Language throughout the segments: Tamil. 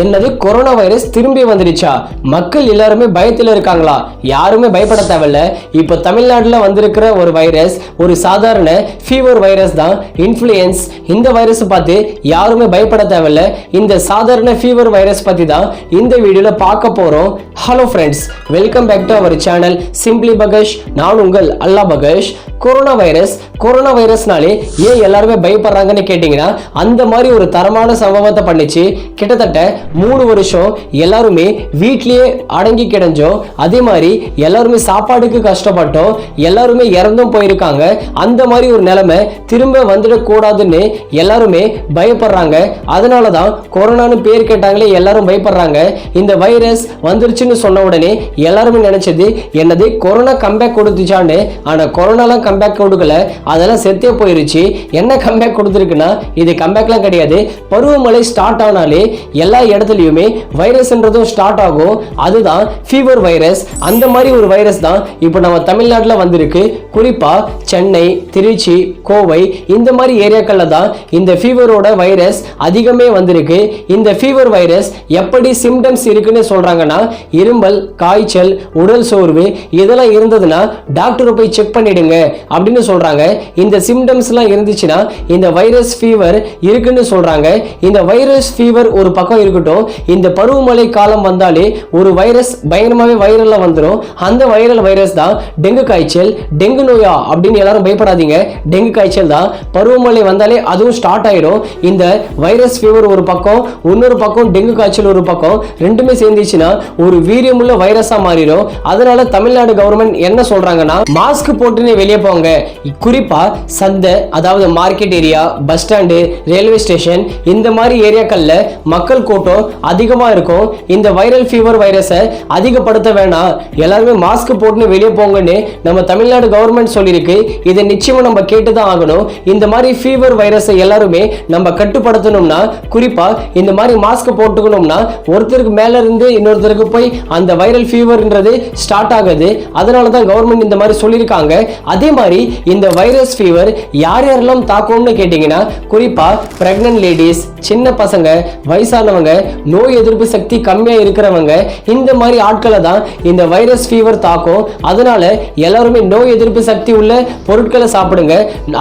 என்னது கொரோனா வைரஸ் திரும்பி வந்துருச்சா? மக்கள் எல்லாருமே பயத்தில் இருக்காங்களா? யாருமே பயப்பட தேவையில்ல. இப்போ தமிழ்நாட்டில் வந்திருக்கிற ஒரு வைரஸ் ஒரு சாதாரண ஃபீவர் வைரஸ் தான், இன்ஃப்ளூயன்ஸ். இந்த வைரஸ் பார்த்து யாருமே பயப்பட தேவையில்ல. இந்த சாதாரண ஃபீவர் வைரஸ் பற்றி தான் இந்த வீடியோவில் பார்க்க போகிறோம். Hello friends, welcome back to our channel simply பகஷ். நான் உங்கள் அல்லா பகஷ். கொரோனா வைரஸ்னாலே ஏன் எல்லாருமே பயப்படுறாங்கன்னு கேட்டிங்கன்னா, அந்த மாதிரி ஒரு தரமான சம்பவத்தை பண்ணிச்சு. கிட்டத்தட்ட 3 வருஷம் எல்லாருமே வீட்லயே அடங்கி கிடஞ்சோம். அதே மாதிரி எல்லாருமே சாப்பாடுக்கு கஷ்டப்பட்டோம், எல்லாருமே இறந்தும் போயிருக்காங்க. அந்த மாதிரி ஒரு நிலைமை திரும்ப வந்துடக்கூடாதுன்னு எல்லாருமே பயப்படுறாங்க. அதனால தான் கொரோனான்னு பேர் கேட்டாங்களே எல்லாரும் பயப்படுறாங்க. இந்த வைரஸ் வந்துருச்சுன்னு சொன்ன உடனே எல்லாருமே நினைச்சது என்னது கொரோனா கம்பேக் கொடுத்துச்சான்னு. ஆனால் கொரோனாலாம் கம்பேக் கொடுக்கல, அதெல்லாம் செத்தே போயிருச்சு. என்ன கம்பேக் கொடுத்துருக்குன்னா, இது கம்பேக்லாம் கிடையாது. பருவமழை ஸ்டார்ட் ஆனாலே எல்லா இடத்துலையுமே வைரஸ்ன்றதும் ஸ்டார்ட் ஆகும். அதுதான் ஃபீவர் வைரஸ். அந்த மாதிரி ஒரு வைரஸ் தான் இப்போ நம்ம தமிழ்நாட்டில் வந்திருக்கு. குறிப்பா சென்னை, திருச்சி, கோவை இந்த மாதிரி ஏரியாக்கள்ல தான் இந்த ஃபீவரோட வைரஸ் அதிகமே வந்திருக்கு. இந்த ஃபீவர் வைரஸ் எப்படி சிம்டம்ஸ் இருக்குன்னு சொல்றாங்கன்னா, இருமல், காய்ச்சல், உடல் சோர்வு இதெல்லாம் இருந்ததுன்னா டாக்டரை போய் செக் பண்ணிடுங்க அப்படின்னு சொல்றாங்க. இந்த சிம்டம்ஸ்லாம் இருந்துச்சுன்னா இந்த வைரஸ் ஃபீவர் இருக்குன்னு சொல்றாங்க. இந்த வைரஸ் ஃபீவர் ஒரு பக்கம் இருக்கட்டும், இந்த பருவமழை காலம் வந்தாலே ஒரு வைரஸ் பயங்கரமாவே வைரல்ல வந்துடும். அந்த வைரல் வைரஸ் தான் டெங்கு காய்ச்சல். டெங்கு நோயா அப்படின்னு எல்லாரும் பயப்படாதீங்க, டெங்கு காய்ச்சல் தான். பருவமழை வந்தாலே அதுவும் ஸ்டார்ட் ஆயிடும். இந்த வைரஸ் ஃபீவர் ஒரு பக்கம், இன்னொரு பக்கம் டெங்கு காய்ச்சல் ஒரு பக்கம், ரெண்டுமே சேர்ந்துச்சுன்னா ஒரு வீரியமுள்ள வைரஸா மாறிடும். அதனால தமிழ்நாடு கவர்மெண்ட் என்ன சொல்றாங்கன்னா, மாஸ்க் போட்டுன்னு வெளியே போங்க. குறிப்பா சந்தை, அதாவது market area, bus stand, railway station இந்த மாதிரி ஏரியாக்கள்ல மக்கள் கூட்டம் அதிகமா இருக்கும். இந்த வைரல் ஃபீவர் வைரஸை அதிகப்படுத்த வேணாம், எல்லாருமே மாஸ்க் போட்டுன்னு வெளியே போங்கன்னு நம்ம தமிழ்நாடு கவர்மெண்ட் சொல்லியிருக்கு. இதை நிச்சயமா நம்ம கேட்டுதான் ஆகணும். இந்த மாதிரி ஃபீவர் வைரஸை எல்லாருமே நம்ம கட்டுப்படுத்தணும்னா, குறிப்பா இந்த மாதிரி மாஸ்க் போட்டுக்கணும்னா ஒருத்தருக்கு மேல இருந்து இன்னொருத்தருக்கு போய் அந்த வைரல் ஃபீவர்ன்றது ஸ்டார்ட் ஆகுது. அதனால தான் கவர்மெண்ட் இந்த மாதிரி சொல்லியிருக்காங்க. அதே மாதிரி இந்த வைரஸ் ஃபீவர் யார் யாரெல்லாம் தாக்கும்னு கேட்டீங்கன்னா, குறிப்பா பிரெக்னன்ட் லேடிஸ், சின்ன பசங்க, வயசானவங்க, நோய் எதிர்ப்பு சக்தி கம்மியா இருக்கிறவங்க, இந்த மாதிரி ஆட்களை தான் இந்த வைரஸ் ஃபீவர் தாக்கும். அதனால எல்லாருமே நோய் எதிர்ப்பு சக்தி உள்ள பொருட்களை சாப்பிடுங்க.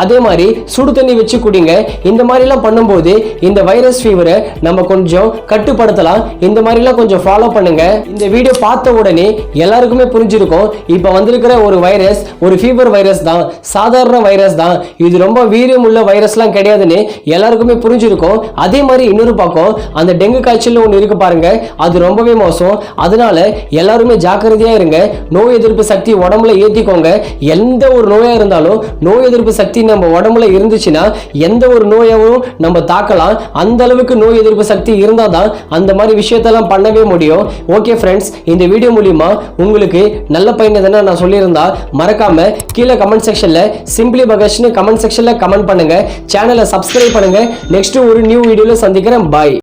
அதே மாதிரி சுடு தண்ணி வச்சு குடிங்க. இந்த மாதிரிலாம் பண்ணும்போது இந்த வைரஸ் ஃபீவரை நம்ம கொஞ்சம் கட்டுப்படுத்தலாம். இந்த மாதிரிலாம் கொஞ்சம் ஃபாலோ பண்ணுங்க. இந்த வீடியோ பார்த்த உடனே எல்லாருக்குமே புரிஞ்சிருக்கும், இப்போ வந்திருக்கிற ஒரு வைரஸ் ஒரு ஃபீவர் வைரஸ் தான், சாதாரண வைரஸ் தான், இது ரொம்ப வீரியம் உள்ள வைரஸ்லாம் கிடையாதுன்னு எல்லாருக்குமே புரிஞ்சிருக்கும். அதே மாதிரி இன்னொரு பக்கம் அந்த டெங்கு காய்ச்சல் ஒன்று இருக்கு பாருங்க, அது ரொம்பவே மோசம். அதனால எல்லாருமே ஜாக்கிரதையா இருங்க. நோய் எதிர்ப்பு சக்தி உடம்புல ஏற்றிக்கோங்க. எந்த ஒரு நோயா இருந்தாலும் நோய் எதிர்ப்பு சக்தி நம்ம உடம்புல இருந்துச்சுன்னா எந்த ஒரு நோயவும் நம்ம தாக்கலாம். அந்த அளவுக்கு நோய் எதிர்ப்பு சக்தி இருந்தால் தான் அந்த மாதிரி விஷயத்தெல்லாம் பண்ணவே முடியும். ஓகே ஃப்ரெண்ட்ஸ், இந்த வீடியோ மூலியமா உங்களுக்கு நல்ல பயன் எதுனா நான் சொல்லியிருந்தா மறக்காம கீழே கமெண்ட் செக்ஷன்ல சிம்பிளி பகஷ்னு கமெண்ட் செக்ஷன்ல கமெண்ட் பண்ணுங்க. சேனலை சப்ஸ்கிரைப் பண்ணுங்க. நெக்ஸ்ட் ஒரு நியூ வீடியோல சந்திக்கிறேன். பாய்.